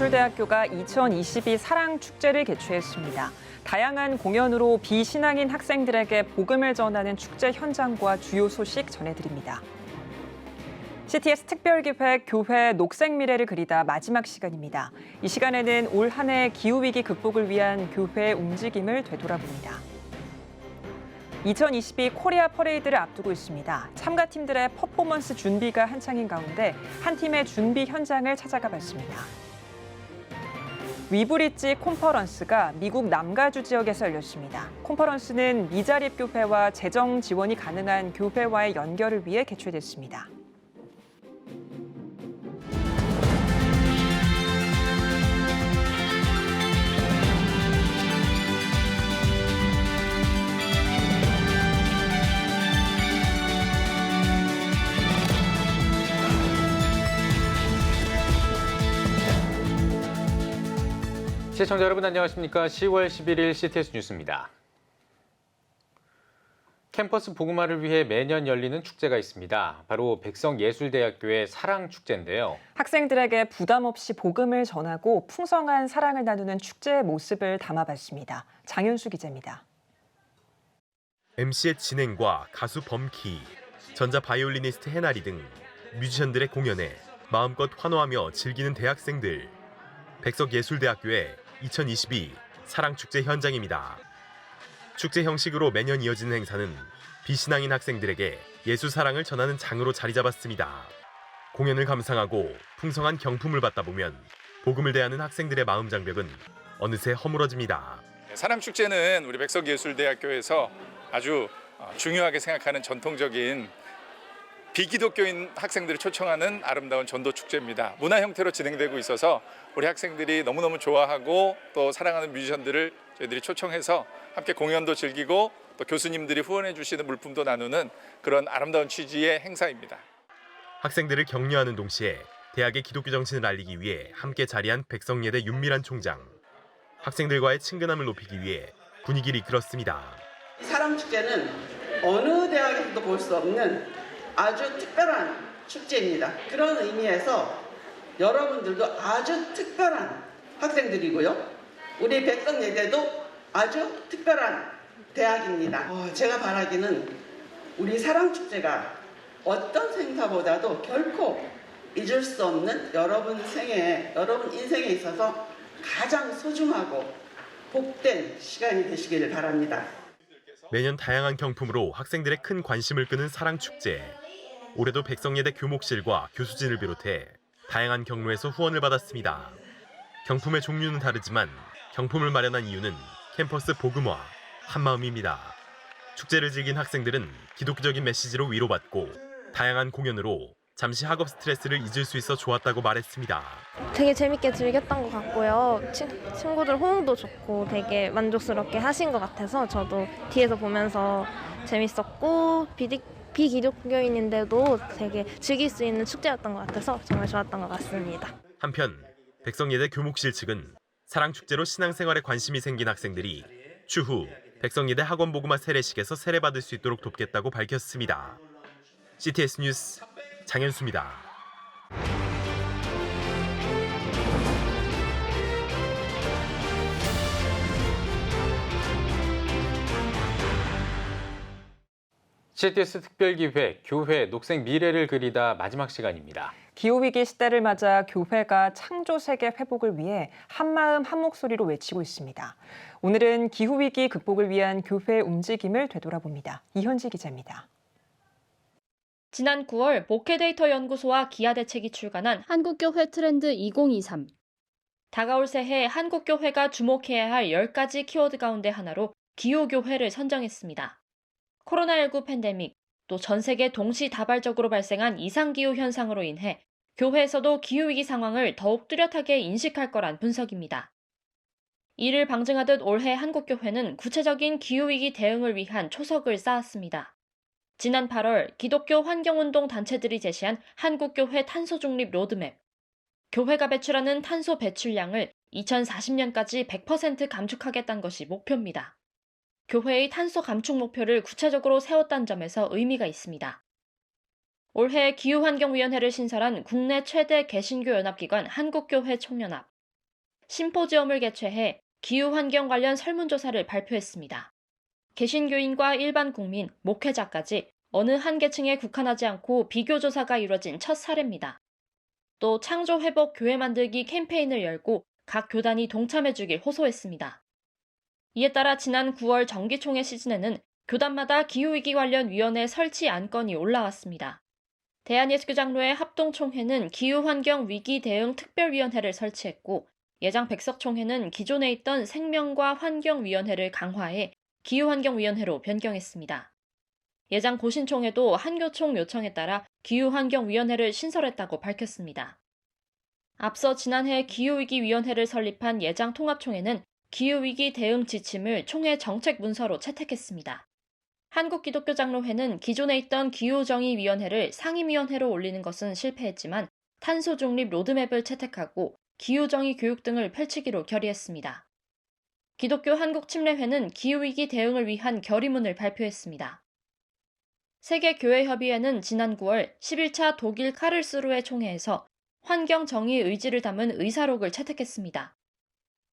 백석예술대학교가 2022 사랑축제를 개최했습니다. 다양한 공연으로 비신앙인 학생들에게 복음을 전하는 축제 현장과 주요 소식 전해드립니다. CTS 특별기획 교회 녹색미래를 그리다 마지막 시간입니다. 이 시간에는 올 한 해 기후위기 극복을 위한 교회의 움직임을 되돌아봅니다. 2022 코리아 퍼레이드를 앞두고 있습니다. 참가팀들의 퍼포먼스 준비가 한창인 가운데 한 팀의 준비 현장을 찾아가 봤습니다. 위브리지 콘퍼런스가 미국 남가주 지역에서 열렸습니다. 콘퍼런스는 미자립교회와 재정 지원이 가능한 교회와의 연결을 위해 개최됐습니다. 시청자 여러분 안녕하십니까? 10월 11일 CTS 뉴스입니다. 캠퍼스 복음화를 위해 매년 열리는 축제가 있습니다. 바로 백석예술대학교의 사랑축제인데요. 학생들에게 부담 없이 복음을 전하고 풍성한 사랑을 나누는 축제의 모습을 담아봤습니다. 장현수 기자입니다. MC의 진행과 가수 범키, 전자 바이올리니스트 해나리 등 뮤지션들의 공연에 마음껏 환호하며 즐기는 대학생들. 백석예술대학교의 2022 사랑축제 현장입니다. 축제 형식으로 매년 이어지는 행사는 비신앙인 학생들에게 예수 사랑을 전하는 장으로 자리 잡았습니다. 공연을 감상하고 풍성한 경품을 받다 보면 복음을 대하는 학생들의 마음 장벽은 어느새 허물어집니다. 사랑축제는 우리 백석예술대학교에서 아주 중요하게 생각하는 전통적인 비기독교인 학생들을 초청하는 아름다운 전도축제입니다. 문화 형태로 진행되고 있어서 우리 학생들이 너무너무 좋아하고 또 사랑하는 뮤지션들을 저희들이 초청해서 함께 공연도 즐기고 또 교수님들이 후원해 주시는 물품도 나누는 그런 아름다운 취지의 행사입니다. 학생들을 격려하는 동시에 대학의 기독교 정신을 알리기 위해 함께 자리한 백석예대 윤미란 총장. 학생들과의 친근함을 높이기 위해 분위기를 이끌었습니다. 사랑축제는 어느 대학에서도 볼 수 없는 아주 특별한 축제입니다. 그런 의미에서 여러분들도 아주 특별한 학생들이고요. 우리 백석예대도 아주 특별한 대학입니다. 제가 바라기는 우리 사랑축제가 어떤 행사보다도 결코 잊을 수 없는 여러분 인생에 있어서 가장 소중하고 복된 시간이 되시기를 바랍니다. 매년 다양한 경품으로 학생들의 큰 관심을 끄는 사랑축제. 올해도 백석예대 교목실과 교수진을 비롯해 다양한 경로에서 후원을 받았습니다. 경품의 종류는 다르지만 경품을 마련한 이유는 캠퍼스 복음화, 한마음입니다. 축제를 즐긴 학생들은 기독교적인 메시지로 위로받고 다양한 공연으로 잠시 학업 스트레스를 잊을 수 있어 좋았다고 말했습니다. 되게 재밌게 즐겼던 것 같고요. 친구들 호응도 좋고 되게 만족스럽게 하신 것 같아서 저도 뒤에서 보면서 재밌었고 비기독교인인데도 되게 즐길 수 있는 축제였던 것 같아서 정말 좋았던 것 같습니다. 한편 백석예대 교목실 측은 사랑축제로 신앙생활에 관심이 생긴 학생들이 추후 백석예대 학원복음화 세례식에서 세례받을 수 있도록 돕겠다고 밝혔습니다. CTS 뉴스 장현수입니다. CTS 특별기획 교회 녹색 미래를 그리다 마지막 시간입니다. 기후위기 시대를 맞아 교회가 창조세계 회복을 위해 한마음 한목소리로 외치고 있습니다. 오늘은 기후위기 극복을 위한 교회의 움직임을 되돌아봅니다. 이현지 기자입니다. 지난 9월 목회데이터 연구소와 기아대책이 출간한 한국교회 트렌드 2023. 다가올 새해 한국교회가 주목해야 할 10가지 키워드 가운데 하나로 기후교회를 선정했습니다. 코로나19 팬데믹, 또 전 세계 동시다발적으로 발생한 이상기후 현상으로 인해 교회에서도 기후위기 상황을 더욱 뚜렷하게 인식할 거란 분석입니다. 이를 방증하듯 올해 한국교회는 구체적인 기후위기 대응을 위한 초석을 쌓았습니다. 지난 8월 기독교 환경운동 단체들이 제시한 한국교회 탄소중립 로드맵. 교회가 배출하는 탄소 배출량을 2040년까지 100% 감축하겠다는 것이 목표입니다. 교회의 탄소 감축 목표를 구체적으로 세웠다는 점에서 의미가 있습니다. 올해 기후환경위원회를 신설한 국내 최대 개신교 연합기관 한국교회 총연합. 심포지엄을 개최해 기후환경 관련 설문조사를 발표했습니다. 개신교인과 일반 국민, 목회자까지 어느 한 계층에 국한하지 않고 비교조사가 이뤄진 첫 사례입니다. 또 창조회복 교회 만들기 캠페인을 열고 각 교단이 동참해주길 호소했습니다. 이에 따라 지난 9월 정기총회 시즌에는 교단마다 기후위기 관련 위원회 설치 안건이 올라왔습니다. 대한예수교장로회 합동총회는 기후환경위기 대응 특별위원회를 설치했고 예장 백석총회는 기존에 있던 생명과 환경위원회를 강화해 기후환경위원회로 변경했습니다. 예장 고신총회도 한교총 요청에 따라 기후환경위원회를 신설했다고 밝혔습니다. 앞서 지난해 기후위기위원회를 설립한 예장 통합총회는 기후위기 대응 지침을 총회 정책 문서로 채택했습니다. 한국기독교장로회는 기존에 있던 기후정의위원회를 상임위원회로 올리는 것은 실패했지만 탄소중립 로드맵을 채택하고 기후정의 교육 등을 펼치기로 결의했습니다. 기독교 한국침례회는 기후위기 대응을 위한 결의문을 발표했습니다. 세계교회협의회는 지난 9월 11차 독일 카를스루해 총회에서 환경정의 의지를 담은 의사록을 채택했습니다.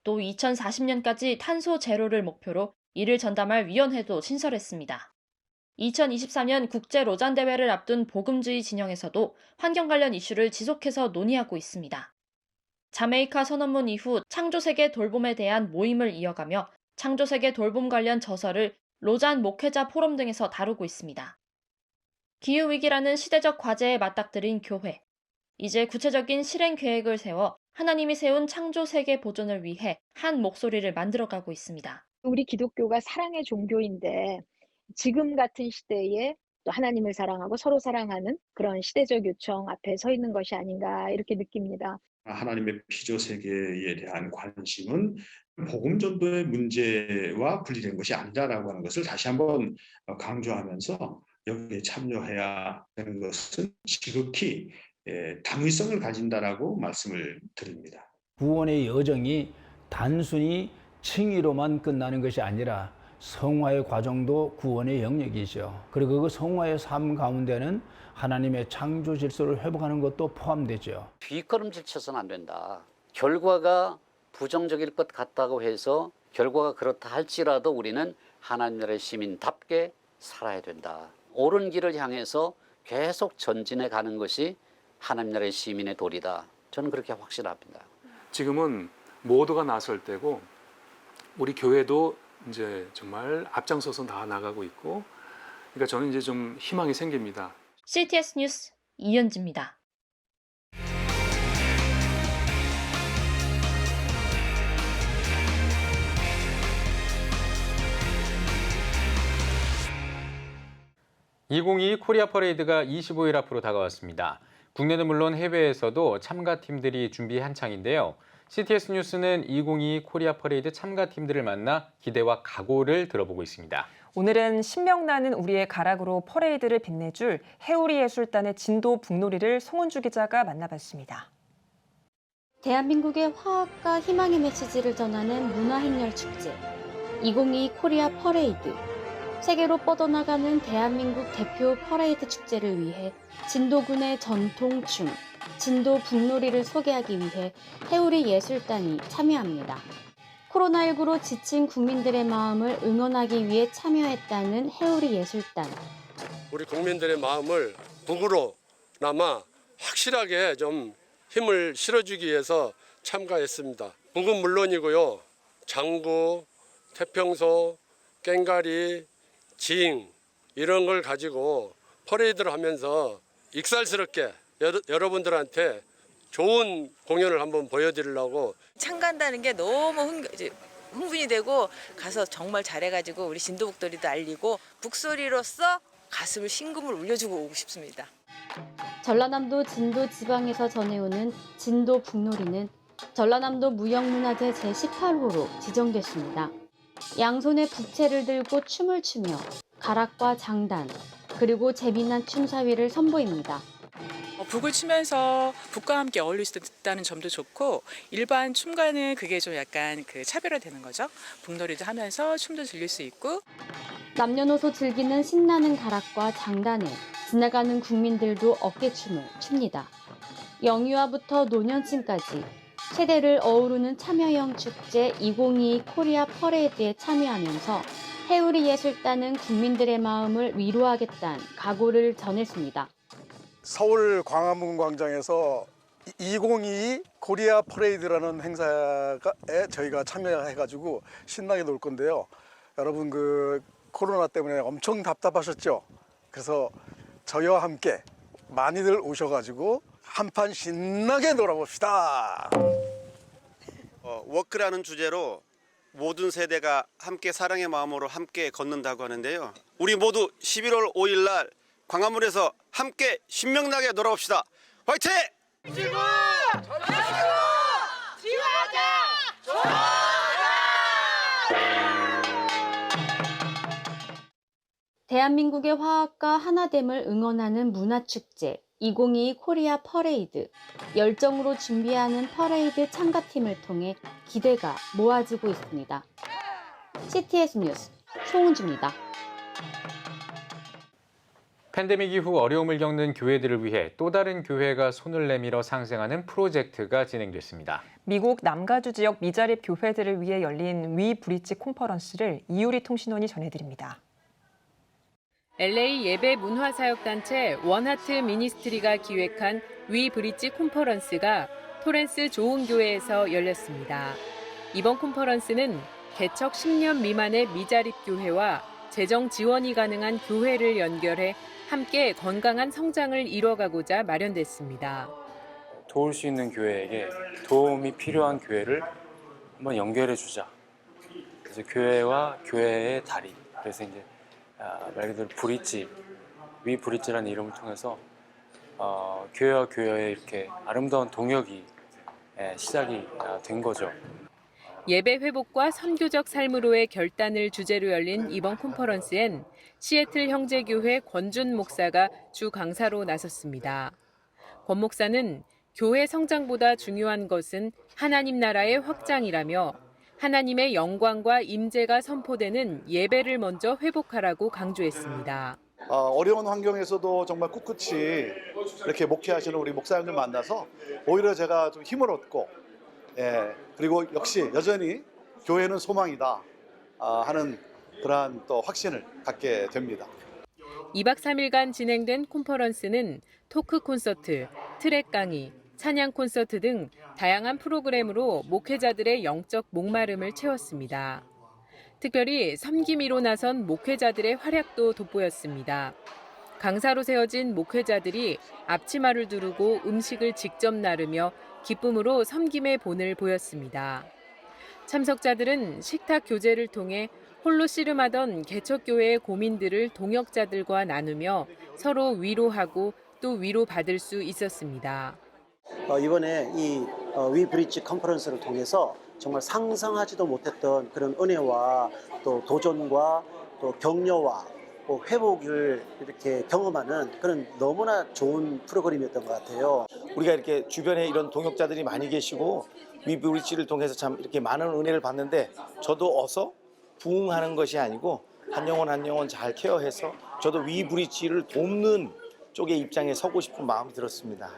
또 2040년까지 탄소 제로를 목표로 이를 전담할 위원회도 신설했습니다. 2024년 국제 로잔 대회를 앞둔 복음주의 진영에서도 환경 관련 이슈를 지속해서 논의하고 있습니다. 자메이카 선언문 이후 창조세계 돌봄에 대한 모임을 이어가며 창조세계 돌봄 관련 저서를 로잔 목회자 포럼 등에서 다루고 있습니다. 기후위기라는 시대적 과제에 맞닥뜨린 교회. 이제 구체적인 실행 계획을 세워 하나님이 세운 창조세계 보존을 위해 한 목소리를 만들어가고 있습니다. 우리 기독교가 사랑의 종교인데 지금 같은 시대에 또 하나님을 사랑하고 서로 사랑하는 그런 시대적 요청 앞에 서 있는 것이 아닌가 이렇게 느낍니다. 하나님의 피조 세계에 대한 관심은 복음 전도의 문제와 분리된 것이 아니다라고 하는 것을 다시 한번 강조하면서 여기에 참여해야 하는 것은 지극히 당위성을 가진다라고 말씀을 드립니다. 구원의 여정이 단순히 칭의로만 끝나는 것이 아니라 성화의 과정도 구원의 영역이죠. 그리고 그 성화의 삶 가운데는 하나님의 창조 질서를 회복하는 것도 포함되죠. 뒷걸음질 쳐서는 안 된다. 결과가 부정적일 것 같다고 해서 결과가 그렇다 할지라도 우리는 하나님 나라의 시민답게 살아야 된다. 옳은 길을 향해서 계속 전진해 가는 것이 하나님 나라의 시민의 도리다. 저는 그렇게 확신합니다. 지금은 모두가 나설 때고 우리 교회도 이제 정말 앞장서서 다 나가고 있고, 그러니까 저는 이제 좀 희망이 생깁니다. CTS 뉴스 이현지입니다. (2022) 코리아 퍼레이드가 25일 앞으로 다가왔습니다. 국내는 물론 해외에서도 참가팀들이 준비 한창인데요. CTS 뉴스는 2022 코리아 퍼레이드 참가팀들을 만나 기대와 각오를 들어보고 있습니다. 오늘은 신명나는 우리의 가락으로 퍼레이드를 빛내줄 해우리예술단의 진도 북놀이를 송은주 기자가 만나봤습니다. 대한민국의 화합과 희망의 메시지를 전하는 문화행렬축제 2022 코리아 퍼레이드. 세계로 뻗어나가는 대한민국 대표 퍼레이드 축제를 위해 진도군의 전통춤, 진도 북놀이를 소개하기 위해 해우리 예술단이 참여합니다. 코로나19로 지친 국민들의 마음을 응원하기 위해 참여했다는 해우리 예술단. 우리 국민들의 마음을 북으로나마 확실하게 좀 힘을 실어주기 위해서 참가했습니다. 북은 물론이고요. 장구, 태평소, 꽹가리, 징 이런 걸 가지고 퍼레이드를 하면서 익살스럽게 여러분들한테 좋은 공연을 한번 보여드리려고 참가한다는 게 너무 흥분이 되고 가서 정말 잘해가지고 우리 진도북돌이도 알리고 북소리로서 가슴을 심금을 울려주고 오고 싶습니다. 전라남도 진도 지방에서 전해오는 진도 북놀이는 전라남도 무형문화재 제18호로 지정됐습니다. 양손에 북채를 들고 춤을 추며 가락과 장단 그리고 재미난 춤사위를 선보입니다. 북을 추면서 북과 함께 어울릴 수 있다는 점도 좋고 일반 춤과는 그게 좀 약간 차별화되는 거죠. 북놀이도 하면서 춤도 즐길 수 있고 남녀노소 즐기는 신나는 가락과 장단에 지나가는 국민들도 어깨춤을 춥니다. 영유아부터 노년층까지 세대를 어우르는 참여형 축제 2022 코리아 퍼레이드에 참여하면서 해우리 예술단은 국민들의 마음을 위로하겠다는 각오를 전했습니다. 서울 광화문 광장에서 2022 코리아 퍼레이드라는 행사에 저희가 참여해가지고 신나게 놀 건데요. 여러분 코로나 때문에 엄청 답답하셨죠? 그래서 저희와 함께 많이들 오셔가지고 한판 신나게 놀아봅시다. 워크라는 주제로 모든 세대가 함께 사랑의 마음으로 함께 걷는다고 하는데요. 우리 모두 11월 5일 날 광화문에서 함께 신명나게 놀아봅시다. 화이팅! 지구! 전시고! 지구하자! 대한민국의 화합과 하나됨을 응원하는 문화축제 2022 코리아 퍼레이드. 열정으로 준비하는 퍼레이드 참가팀을 통해 기대가 모아지고 있습니다. CTS 뉴스 송은주입니다. 팬데믹 이후 어려움을 겪는 교회들을 위해 또 다른 교회가 손을 내밀어 상생하는 프로젝트가 진행됐습니다. 미국 남가주 지역 미자립 교회들을 위해 열린 위 브릿지 컨퍼런스를 이유리 통신원이 전해드립니다. LA 예배 문화사역단체 원하트 미니스트리가 기획한 위 브릿지 컨퍼런스가 토렌스 좋은교회에서 열렸습니다. 이번 컨퍼런스는 개척 10년 미만의 미자립 교회와 재정 지원이 가능한 교회를 연결해 함께 건강한 성장을 이뤄가고자 마련됐습니다. 도울 수 있는 교회에게 도움이 필요한 교회를 한번 연결해 주자. 그래서 교회와 교회의 다리. 그래서 이제 말 그대로 브릿지, 위 브릿지라는 이름을 통해서 교회와 교회의 이렇게 아름다운 동역이 시작이 된 거죠. 예배 회복과 선교적 삶으로의 결단을 주제로 열린 이번 컨퍼런스엔 시애틀 형제교회 권준 목사가 주 강사로 나섰습니다. 권 목사는 교회 성장보다 중요한 것은 하나님 나라의 확장이라며 하나님의 영광과 임재가 선포되는 예배를 먼저 회복하라고 강조했습니다. 어려운 환경에서도 정말 꿋꿋이 이렇게 목회하시는 우리 목사님들 만나서 오히려 제가 좀 힘을 얻고 그리고 역시 여전히 교회는 소망이다 하는 그러한 또 확신을 갖게 됩니다. 2박 3일간 진행된 컨퍼런스는 토크 콘서트, 트랙 강의, 찬양 콘서트 등 다양한 프로그램으로 목회자들의 영적 목마름을 채웠습니다. 특별히 섬김이로 나선 목회자들의 활약도 돋보였습니다. 강사로 세워진 목회자들이 앞치마를 두르고 음식을 직접 나르며 기쁨으로 섬김의 본을 보였습니다. 참석자들은 식탁 교제를 통해 홀로 씨름하던 개척교회의 고민들을 동역자들과 나누며 서로 위로하고 또 위로받을 수 있었습니다. 이번에 이 위브리지 컨퍼런스를 통해서 정말 상상하지도 못했던 그런 은혜와 또 도전과 또 격려와 또 회복을 이렇게 경험하는 그런 너무나 좋은 프로그램이었던 것 같아요. 우리가 이렇게 주변에 이런 동역자들이 많이 계시고 위브리지를 통해서 참 이렇게 많은 은혜를 받는데 저도 어서 부응하는 것이 아니고 한 영혼 잘 케어해서 저도 위브리지를 돕는 쪽의 입장에 서고 싶은 마음이 들었습니다.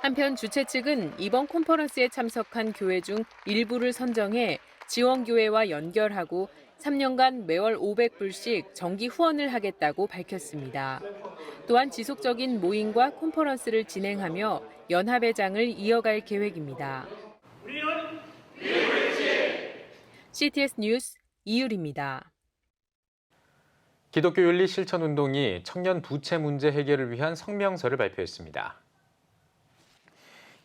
한편 주최 측은 이번 컨퍼런스에 참석한 교회 중 일부를 선정해 지원교회와 연결하고 3년간 매월 500불씩 정기 후원을 하겠다고 밝혔습니다. 또한 지속적인 모임과 컨퍼런스를 진행하며 연합의 장을 이어갈 계획입니다. CTS 뉴스 이유리입니다. 기독교 윤리 실천 운동이 청년 부채 문제 해결을 위한 성명서를 발표했습니다.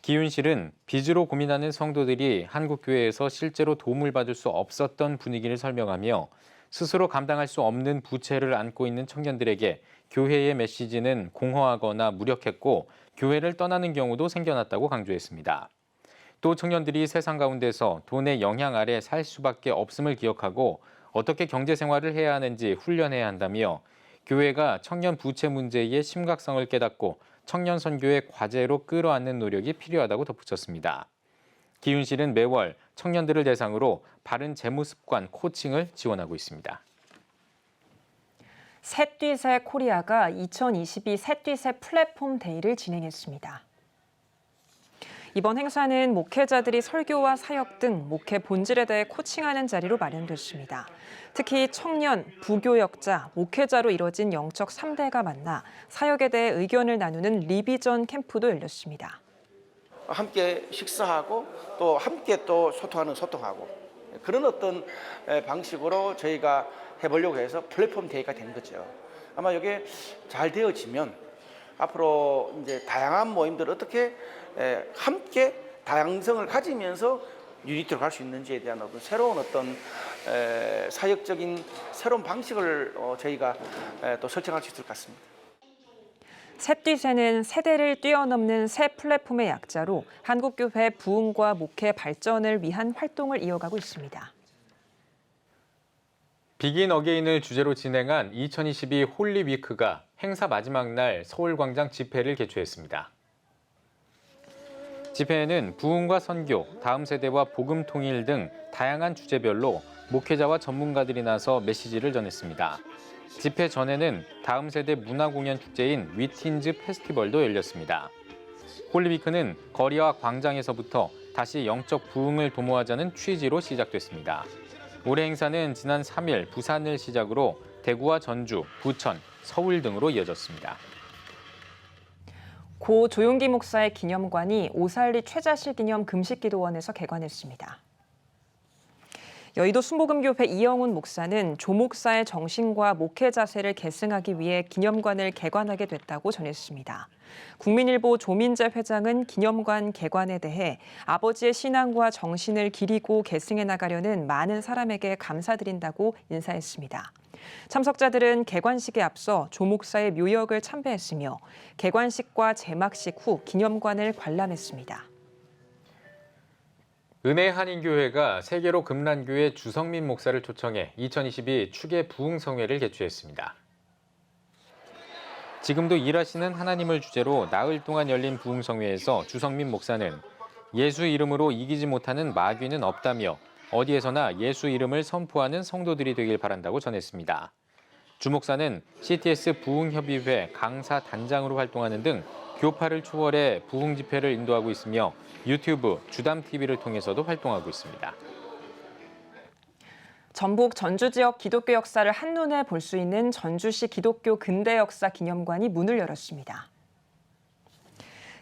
기윤실은 빚으로 고민하는 성도들이 한국교회에서 실제로 도움을 받을 수 없었던 분위기를 설명하며 스스로 감당할 수 없는 부채를 안고 있는 청년들에게 교회의 메시지는 공허하거나 무력했고 교회를 떠나는 경우도 생겨났다고 강조했습니다. 또 청년들이 세상 가운데서 돈의 영향 아래 살 수밖에 없음을 기억하고 어떻게 경제생활을 해야 하는지 훈련해야 한다며 교회가 청년 부채 문제의 심각성을 깨닫고 청년 선교의 과제로 끌어안는 노력이 필요하다고 덧붙였습니다. 기윤실은 매월 청년들을 대상으로 바른 재무 습관 코칭을 지원하고 있습니다. 셋뒤셋 코리아가 2022 셋뒤셋 플랫폼 데이를 진행했습니다. 이번 행사는 목회자들이 설교와 사역 등 목회 본질에 대해 코칭하는 자리로 마련됐습니다. 특히 청년, 부교역자, 목회자로 이뤄진 영적 3대가 만나 사역에 대해 의견을 나누는 리비전 캠프도 열렸습니다. 함께 식사하고 또 함께 또 소통하고 그런 어떤 방식으로 저희가 해보려고 해서 플랫폼 데이가 된 거죠. 아마 이게 잘 되어지면 앞으로 이제 다양한 모임들을 어떻게 함께 다양성을 가지면서 유니티로 갈 수 있는지에 대한 어떤 새로운 어떤 사역적인 새로운 방식을 저희가 또 설정할 수 있을 것 같습니다. 셋뒤새는 세대를 뛰어넘는 새 플랫폼의 약자로 한국교회 부흥과 목회 발전을 위한 활동을 이어가고 있습니다. 비긴 어게인을 주제로 진행한 2022 홀리위크가 행사 마지막 날 서울광장 집회를 개최했습니다. 집회에는 부흥과 선교, 다음 세대와 복음 통일 등 다양한 주제별로 목회자와 전문가들이 나서 메시지를 전했습니다. 집회 전에는 다음 세대 문화공연 축제인 위틴즈 페스티벌도 열렸습니다. 홀리위크는 거리와 광장에서부터 다시 영적 부흥을 도모하자는 취지로 시작됐습니다. 올해 행사는 지난 3일 부산을 시작으로 대구와 전주, 부천, 서울 등으로 이어졌습니다. 고 조용기 목사의 기념관이 오살리 최자실 기념 금식기도원에서 개관했습니다. 여의도 순복음교회 이영훈 목사는 조 목사의 정신과 목회 자세를 계승하기 위해 기념관을 개관하게 됐다고 전했습니다. 국민일보 조민재 회장은 기념관 개관에 대해 아버지의 신앙과 정신을 기리고 계승해 나가려는 많은 사람에게 감사드린다고 인사했습니다. 참석자들은 개관식에 앞서 조 목사의 묘역을 참배했으며 개관식과 제막식 후 기념관을 관람했습니다. 은혜한인교회가 세계로 금란교회 주성민 목사를 초청해 2022 추계 부흥성회를 개최했습니다. 지금도 일하시는 하나님을 주제로 나흘 동안 열린 부흥성회에서 주성민 목사는 예수 이름으로 이기지 못하는 마귀는 없다며 어디에서나 예수 이름을 선포하는 성도들이 되길 바란다고 전했습니다. 주 목사는 CTS 부흥협의회 강사 단장으로 활동하는 등 교파를 초월해 부흥 집회를 인도하고 있으며 유튜브 주담TV를 통해서도 활동하고 있습니다. 전북 전주 지역 기독교 역사를 한눈에 볼 수 있는 전주시 기독교 근대 역사 기념관이 문을 열었습니다.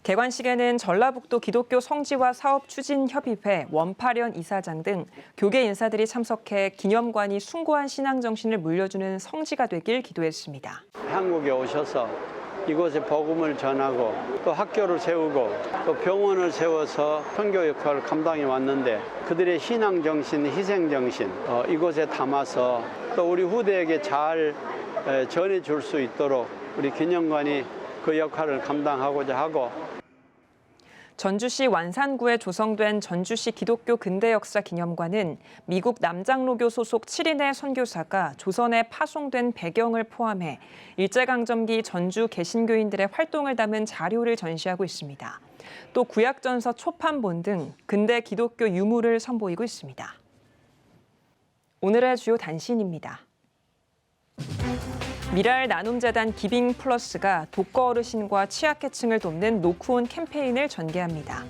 개관식에는 전라북도 기독교 성지화 사업 추진 협의회 원파련 이사장 등 교계 인사들이 참석해 기념관이 숭고한 신앙 정신을 물려주는 성지가 되길 기도했습니다. 한국에 오셔서 이곳에 복음을 전하고 또 학교를 세우고 또 병원을 세워서 선교 역할을 감당해 왔는데 그들의 신앙 정신, 희생 정신 이곳에 담아서 또 우리 후대에게 잘 전해줄 수 있도록 우리 기념관이 그 역할을 감당하고자 하고 전주시 완산구에 조성된 전주시 기독교 근대 역사 기념관은 미국 남장로교 소속 7인의 선교사가 조선에 파송된 배경을 포함해 일제강점기 전주 개신교인들의 활동을 담은 자료를 전시하고 있습니다. 또 구약전서 초판본 등 근대 기독교 유물을 선보이고 있습니다. 오늘의 주요 단신입니다. 미랄 나눔재단 기빙 플러스가 독거 어르신과 취약계층을 돕는 노크온 캠페인을 전개합니다.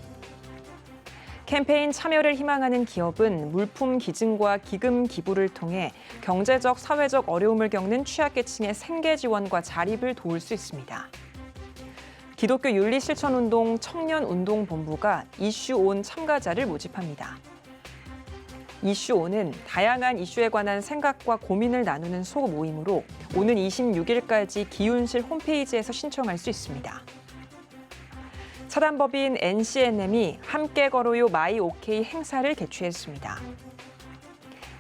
캠페인 참여를 희망하는 기업은 물품 기증과 기금 기부를 통해 경제적, 사회적 어려움을 겪는 취약계층의 생계 지원과 자립을 도울 수 있습니다. 기독교 윤리실천운동 청년운동본부가 이슈온 참가자를 모집합니다. 이슈온은 다양한 이슈에 관한 생각과 고민을 나누는 소모임으로 오는 26일까지 기윤실 홈페이지에서 신청할 수 있습니다. 사단법인 NCNM이 함께 걸어요 마이 오케이 행사를 개최했습니다.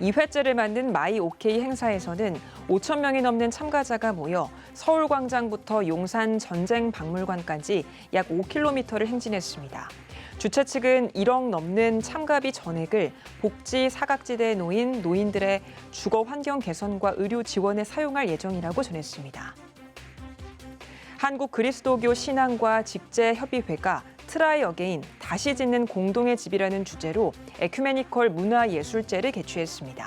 2회째를 맞는 마이 오케이 행사에서는 5천 명이 넘는 참가자가 모여 서울광장부터 용산 전쟁박물관까지 약 5km를 행진했습니다. 주최 측은 1억 넘는 참가비 전액을 복지 사각지대에 놓인 노인들의 주거 환경 개선과 의료 지원에 사용할 예정이라고 전했습니다. 한국 그리스도교 신앙과 직제협의회가 트라이 어게인, 다시 짓는 공동의 집이라는 주제로 에큐메니컬 문화예술제를 개최했습니다.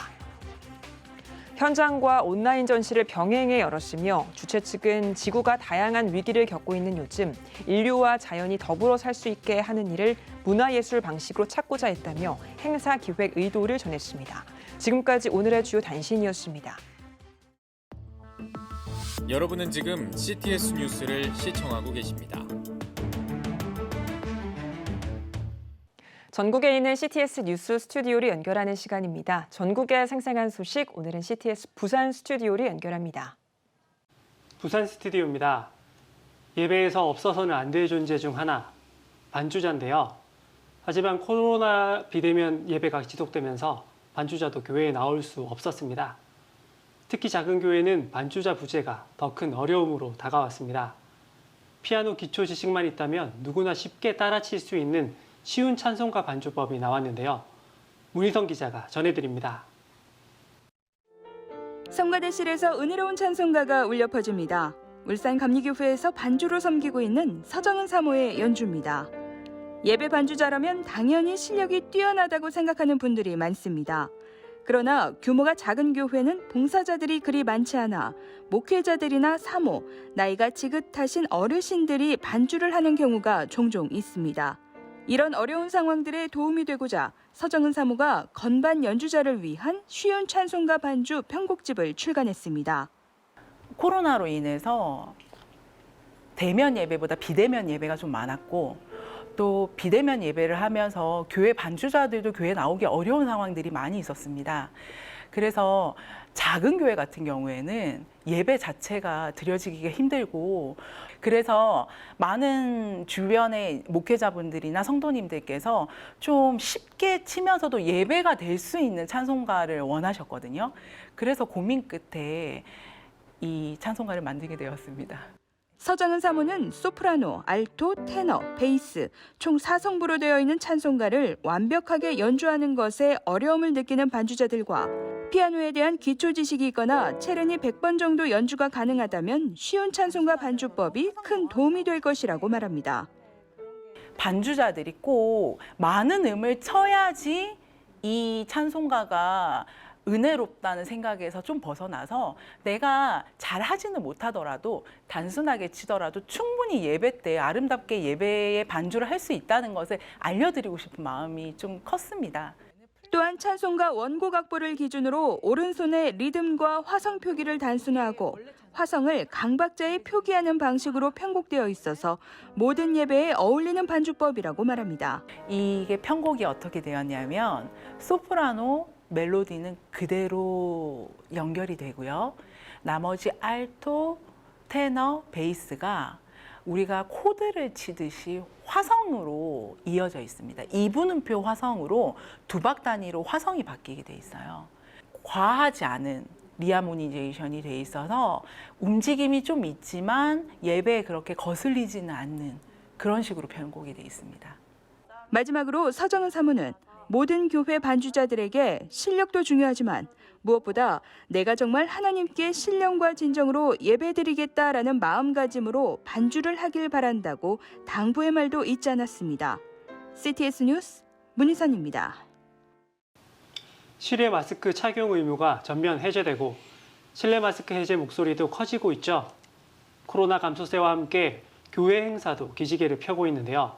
현장과 온라인 전시를 병행해 열었으며 주최 측은 지구가 다양한 위기를 겪고 있는 요즘 인류와 자연이 더불어 살 수 있게 하는 일을 문화예술 방식으로 찾고자 했다며 행사 기획 의도를 전했습니다. 지금까지 오늘의 주요 단신이었습니다. 여러분은 지금 CTS 뉴스를 시청하고 계십니다. 전국에 있는 CTS 뉴스 스튜디오를 연결하는 시간입니다. 전국의 생생한 소식, 오늘은 CTS 부산 스튜디오를 연결합니다. 부산 스튜디오입니다. 예배에서 없어서는 안 될 존재 중 하나, 반주자인데요. 하지만 코로나 비대면 예배가 지속되면서 반주자도 교회에 나올 수 없었습니다. 특히 작은 교회는 반주자 부재가 더 큰 어려움으로 다가왔습니다. 피아노 기초 지식만 있다면 누구나 쉽게 따라칠 수 있는 쉬운 찬송가 반주법이 나왔는데요. 문희성 기자가 전해드립니다. 성가대실에서 은혜로운 찬송가가 울려 퍼집니다. 울산 감리교회에서 반주로 섬기고 있는 서정은 사모의 연주입니다. 예배 반주자라면 당연히 실력이 뛰어나다고 생각하는 분들이 많습니다. 그러나 규모가 작은 교회는 봉사자들이 그리 많지 않아 목회자들이나 사모, 나이가 지긋하신 어르신들이 반주를 하는 경우가 종종 있습니다. 이런 어려운 상황들에 도움이 되고자 서정은 사모가 건반 연주자를 위한 쉬운 찬송가 반주 편곡집을 출간했습니다. 코로나로 인해서 대면 예배보다 비대면 예배가 좀 많았고 또 비대면 예배를 하면서 교회 반주자들도 교회에 나오기 어려운 상황들이 많이 있었습니다. 그래서 작은 교회 같은 경우에는 예배 자체가 드려지기가 힘들고 그래서 많은 주변의 목회자분들이나 성도님들께서 좀 쉽게 치면서도 예배가 될 수 있는 찬송가를 원하셨거든요. 그래서 고민 끝에 이 찬송가를 만들게 되었습니다. 서정은 사모는 소프라노, 알토, 테너, 베이스 총 4성부로 되어 있는 찬송가를 완벽하게 연주하는 것에 어려움을 느끼는 반주자들과 피아노에 대한 기초 지식이 있거나 체르니 100번 정도 연주가 가능하다면 쉬운 찬송가 반주법이 큰 도움이 될 것이라고 말합니다. 반주자들이 꼭 많은 음을 쳐야지 이 찬송가가 은혜롭다는 생각에서 좀 벗어나서 내가 잘하지는 못하더라도 단순하게 치더라도 충분히 예배 때 아름답게 예배의 반주를 할 수 있다는 것을 알려드리고 싶은 마음이 좀 컸습니다. 또한 찬송가 원곡 악보를 기준으로 오른손의 리듬과 화성 표기를 단순화하고 화성을 강박자에 표기하는 방식으로 편곡되어 있어서 모든 예배에 어울리는 반주법이라고 말합니다. 이게 편곡이 어떻게 되었냐면 소프라노, 멜로디는 그대로 연결이 되고요. 나머지 알토, 테너, 베이스가 우리가 코드를 치듯이 화성으로 이어져 있습니다. 2분음표 화성으로 두박 단위로 화성이 바뀌게 돼 있어요. 과하지 않은 리하모니제이션이 돼 있어서 움직임이 좀 있지만 예배에 그렇게 거슬리지는 않는 그런 식으로 편곡이 돼 있습니다. 마지막으로 서정은 사모는 모든 교회 반주자들에게 실력도 중요하지만 무엇보다 내가 정말 하나님께 신령과 진정으로 예배드리겠다라는 마음가짐으로 반주를 하길 바란다고 당부의 말도 잊지 않았습니다. CTS 뉴스 문희선입니다. 실외 마스크 착용 의무가 전면 해제되고 실내 마스크 해제 목소리도 커지고 있죠. 코로나 감소세와 함께 교회 행사도 기지개를 펴고 있는데요.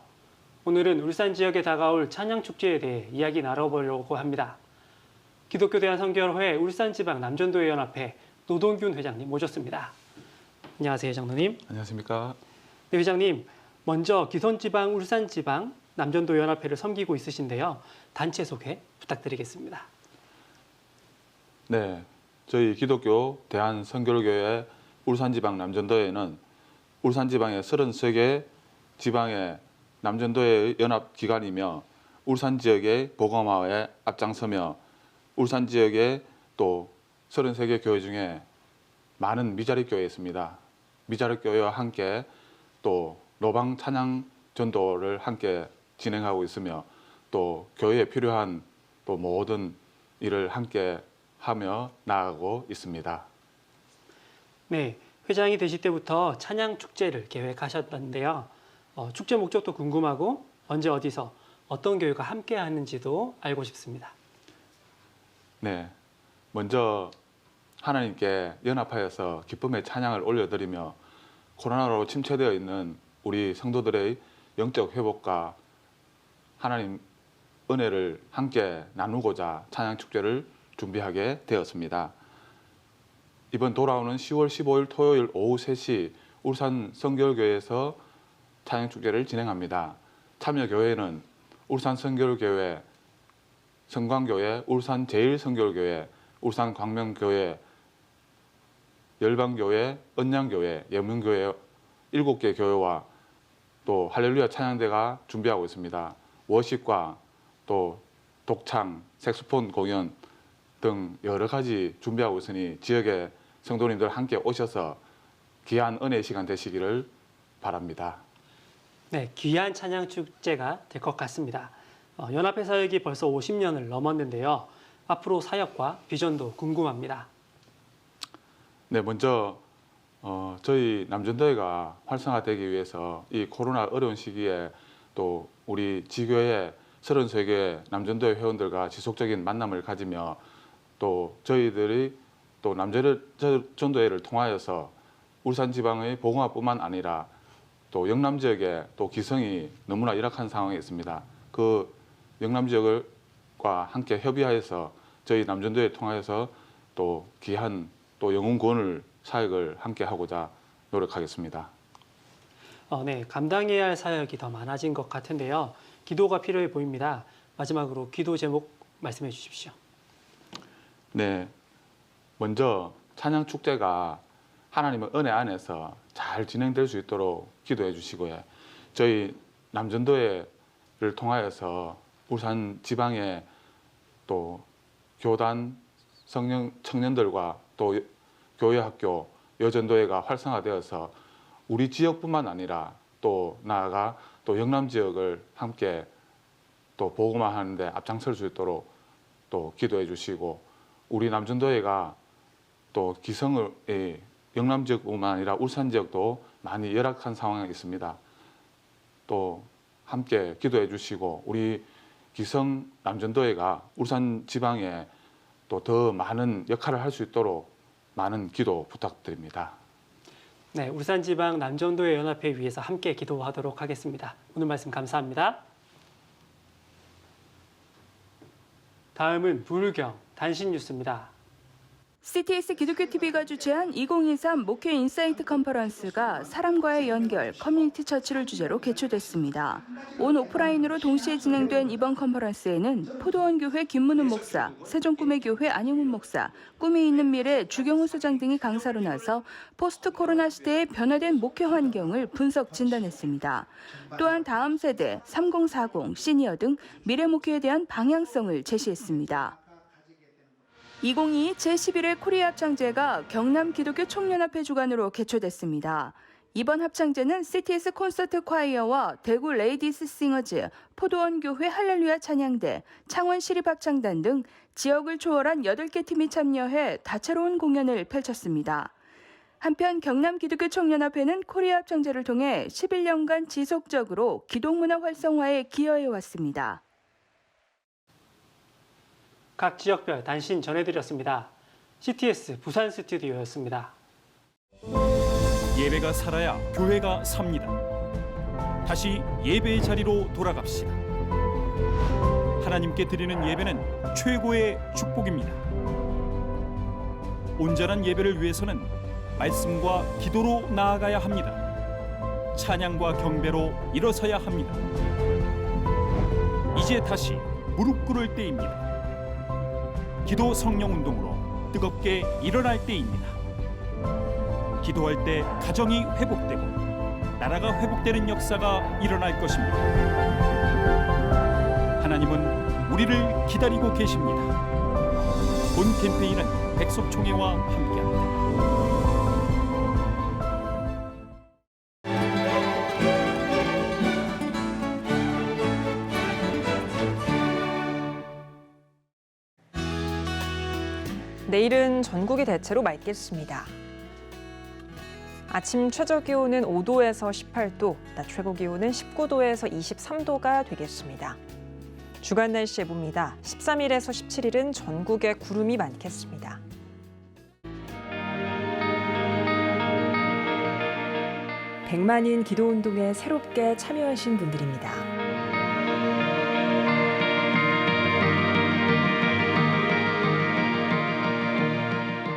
오늘은 울산 지역에 다가올 찬양축제에 대해 이야기 나눠보려고 합니다. 기독교 대한선교회 울산지방 남전도회 연합회 노동균 회장님 모셨습니다. 안녕하세요, 장로님. 안녕하십니까. 네, 회장님. 먼저 기선지방 울산지방 남전도 연합회를 섬기고 있으신데요. 단체 소개 부탁드리겠습니다. 네, 저희 기독교 대한선교회 울산지방 남전도회는 울산지방의 33개 지방의 남전도회 연합기관이며 울산 지역의 복음화에 앞장서며 울산 지역의 또 33개 교회 중에 많은 미자립 교회 있습니다. 미자립 교회와 함께 또 노방 찬양 전도를 함께 진행하고 있으며 또 교회에 필요한 또 모든 일을 함께 하며 나아가고 있습니다. 네, 회장이 되실 때부터 찬양 축제를 계획하셨는데요. 축제 목적도 궁금하고 언제 어디서 어떤 교회가 함께 하는지도 알고 싶습니다. 네, 먼저 하나님께 연합하여서 기쁨의 찬양을 올려드리며 코로나로 침체되어 있는 우리 성도들의 영적 회복과 하나님 은혜를 함께 나누고자 찬양축제를 준비하게 되었습니다. 이번 돌아오는 10월 15일 토요일 오후 3시 울산 성결교회에서 찬양축제를 진행합니다. 참여교회는 울산 성결교회, 성광교회, 울산 제일성결교회, 울산 광명교회, 열방교회, 언양교회, 예문교회 7개 교회와 또 할렐루야 찬양대가 준비하고 있습니다. 워십과 또 독창, 색소폰 공연 등 여러 가지 준비하고 있으니 지역의 성도님들 함께 오셔서 귀한 은혜의 시간 되시기를 바랍니다. 네, 귀한 찬양 축제가 될 것 같습니다. 연합회 사역이 벌써 50년을 넘었는데요. 앞으로 사역과 비전도 궁금합니다. 네, 먼저 저희 남전도회가 활성화되기 위해서 이 코로나 어려운 시기에 또 우리 지교회 33개 남전도회 회원들과 지속적인 만남을 가지며 또 저희들이 또 남전도회를 통하여서 울산 지방의 복음화뿐만 아니라 또 영남 지역에 또 기성이 너무나 열악한 상황에 있습니다. 그 영남 지역과 함께 협의하여서 저희 남전도회 통하여서 또 귀한 또 영혼 구원을 사역을 함께 하고자 노력하겠습니다. 네, 감당해야 할 사역이 더 많아진 것 같은데요. 기도가 필요해 보입니다. 마지막으로 기도 제목 말씀해 주십시오. 네, 먼저 찬양 축제가 하나님의 은혜 안에서 잘 진행될 수 있도록 기도해 주시고요. 저희 남전도회를 통하여서 울산 지방의 또 교단 청년들과 또 교회학교 여전도회가 활성화되어서 우리 지역뿐만 아니라 또 나아가 또 영남 지역을 함께 또 복음화하는 데 앞장설 수 있도록 또 기도해 주시고 우리 남전도회가 또 기성의 영남 지역뿐만 아니라 울산 지역도 많이 열악한 상황에 있습니다. 또 함께 기도해 주시고 우리 기성 남전도회가 울산 지방에 또 더 많은 역할을 할 수 있도록 많은 기도 부탁드립니다. 네, 울산지방 남전도회 연합회 위해서 함께 기도하도록 하겠습니다. 오늘 말씀 감사합니다. 다음은 불경 단신 뉴스입니다. CTS 기독교TV가 주최한 2023 목회 인사이트 컨퍼런스가 사람과의 연결, 커뮤니티 처치를 주제로 개최됐습니다. 온 오프라인으로 동시에 진행된 이번 컨퍼런스에는 포도원교회 김문훈 목사, 세종꿈의교회 안영훈 목사, 꿈이 있는 미래 주경우 소장 등이 강사로 나서 포스트 코로나 시대의 변화된 목회 환경을 분석 진단했습니다. 또한 다음 세대, 3040, 시니어 등 미래 목회에 대한 방향성을 제시했습니다. 2022 제11회 코리아 합창제가 경남 기독교 총연합회 주관으로 개최됐습니다. 이번 합창제는 CTS 콘서트 콰이어와 대구 레이디스 싱어즈, 포도원 교회 할렐루야 찬양대, 창원 시립합창단 등 지역을 초월한 8개 팀이 참여해 다채로운 공연을 펼쳤습니다. 한편 경남 기독교 총연합회는 코리아 합창제를 통해 11년간 지속적으로 기독문화 활성화에 기여해왔습니다. 각 지역별 단신 전해드렸습니다. CTS 부산 스튜디오였습니다. 예배가 살아야 교회가 삽니다. 다시 예배의 자리로 돌아갑시다. 하나님께 드리는 예배는 최고의 축복입니다. 온전한 예배를 위해서는 말씀과 기도로 나아가야 합니다. 찬양과 경배로 일어서야 합니다. 이제 다시 무릎 꿇을 때입니다. 기도 성령 운동으로 뜨겁게 일어날 때입니다. 기도할 때 가정이 회복되고 나라가 회복되는 역사가 일어날 것입니다. 하나님은 우리를 기다리고 계십니다. 본 캠페인은 백석총회와 함께합니다. 내일은 전국이 대체로 맑겠습니다. 아침 최저 기온은 5도에서 18도, 낮 최고 기온은 19도에서 23도가 되겠습니다. 주간 날씨 예보입니다. 13일에서 17일은 전국에 구름이 많겠습니다. 100만인 기도운동에 새롭게 참여하신 분들입니다.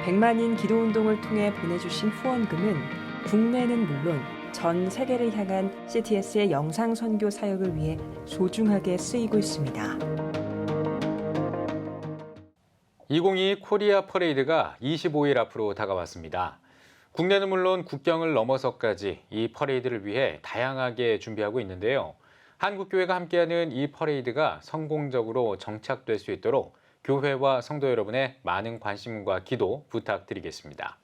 백만인 기도운동을 통해 보내주신 후원금은 국내는 물론 전 세계를 향한 CTS의 영상 선교 사역을 위해 소중하게 쓰이고 있습니다. 2022 코리아 퍼레이드가 25일 앞으로 다가왔습니다. 국내는 물론 국경을 넘어서까지 이 퍼레이드를 위해 다양하게 준비하고 있는데요. 한국교회가 함께하는 이 퍼레이드가 성공적으로 정착될 수 있도록 교회와 성도 여러분의 많은 관심과 기도 부탁드리겠습니다.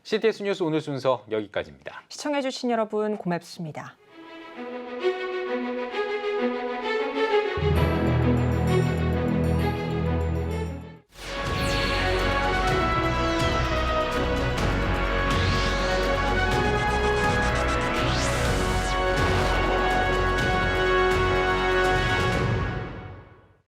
CTS 뉴스 오늘 순서 여기까지입니다. 시청해주신 여러분 고맙습니다.